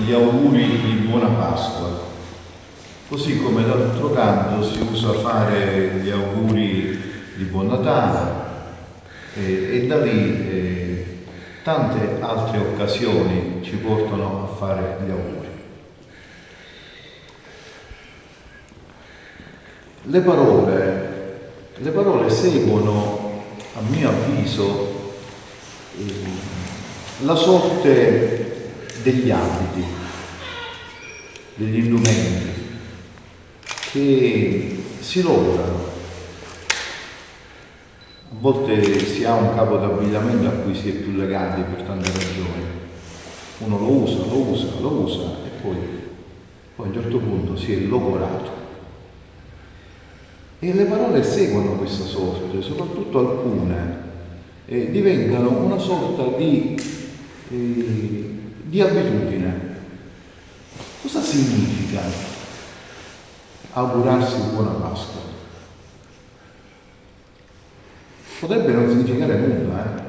gli auguri di buona Pasqua, così come d'altro canto si usa fare gli auguri di buon Natale e da lì tante altre occasioni ci portano a fare gli auguri. Le parole seguono, a mio avviso, la sorte degli abiti, degli indumenti che si lograno. A volte si ha un capo d'abbigliamento a cui si è più legati per tante ragioni. Uno lo usa e poi a un certo punto si è logorato. E le parole seguono questa sorte, soprattutto alcune, diventano una sorta di abitudine. Cosa significa augurarsi buona Pasqua? Potrebbe non significare nulla,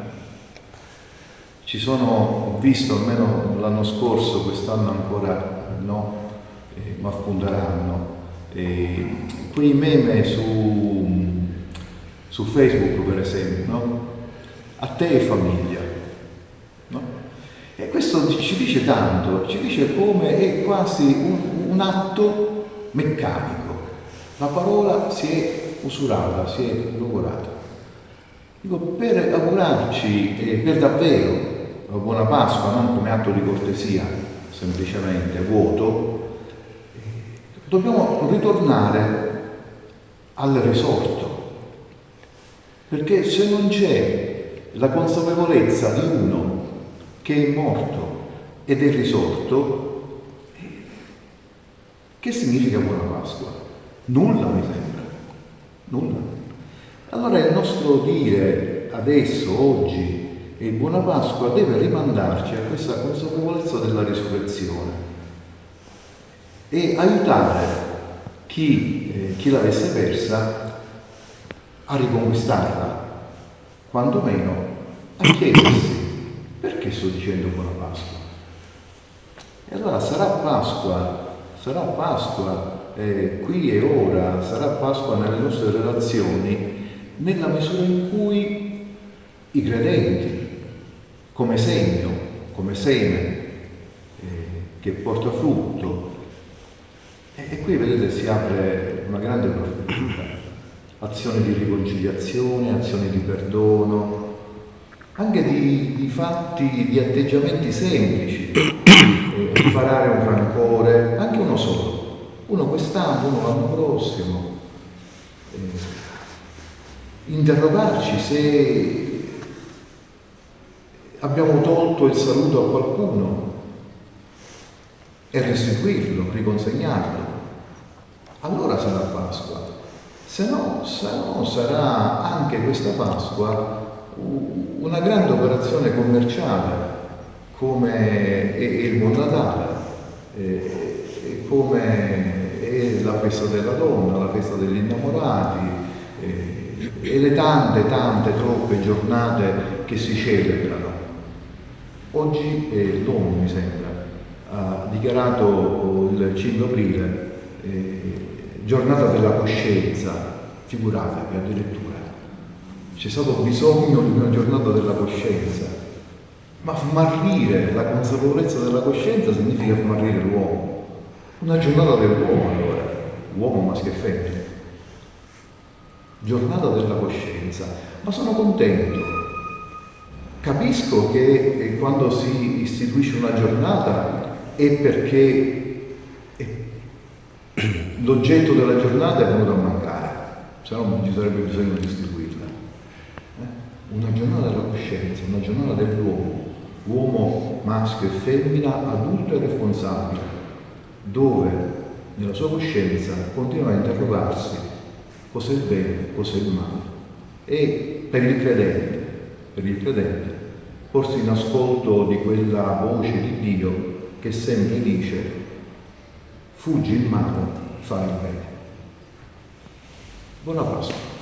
Ci sono, ho visto almeno l'anno scorso, quest'anno ancora no, ma spunteranno, quei meme su Facebook, per esempio, no? A te e famiglia, no? E questo ci dice tanto, ci dice come è quasi un atto meccanico. La parola si è usurata, si è logorata. Dico, per augurarci per davvero una buona Pasqua, non come atto di cortesia, semplicemente vuoto, dobbiamo ritornare al risorto, perché se non c'è la consapevolezza di uno che è morto ed è risorto, che significa buona Pasqua? Nulla, mi sembra, nulla. Allora il nostro dire adesso, oggi, e buona Pasqua deve rimandarci a questa consapevolezza della risurrezione e aiutare chi l'avesse persa a riconquistarla, quantomeno a chiedersi: perché sto dicendo buona Pasqua? E allora sarà Pasqua qui e ora, sarà Pasqua nelle nostre relazioni, nella misura in cui i credenti, come segno, come seme che porta frutto, e qui vedete si apre una grande prospettiva, azioni di riconciliazione, azioni di perdono, anche di fatti, di atteggiamenti semplici, riparare un rancore, anche uno solo, uno quest'anno, uno l'anno prossimo, interrogarci se abbiamo tolto il saluto a qualcuno e restituirlo, riconsegnarlo. Allora sarà Pasqua. Se no sarà anche questa Pasqua una grande operazione commerciale, come è il Buon Natale, come è la festa della donna, la festa degli innamorati, e le tante, troppe giornate che si celebrano. Oggi l'ONU, mi sembra, ha dichiarato il 5 aprile giornata della coscienza. Figuratevi, addirittura c'è stato bisogno di una giornata della coscienza, ma smarrire la consapevolezza della coscienza significa smarrire l'uomo. Una giornata dell'uomo, allora, uomo, maschio e femmina, giornata della coscienza. Ma sono contento, capisco che quando si istituisce una giornata è perché l'oggetto della giornata è venuto a mancare, se no non ci sarebbe bisogno di istituirla. Una giornata della coscienza, una giornata dell'uomo, uomo maschio e femmina, adulto e responsabile, dove nella sua coscienza continua a interrogarsi cos'è il bene, cos'è il male. E per il credente, porsi in ascolto di quella voce di Dio che sempre dice: fuggi il male, fai il bene. Buona Pasqua.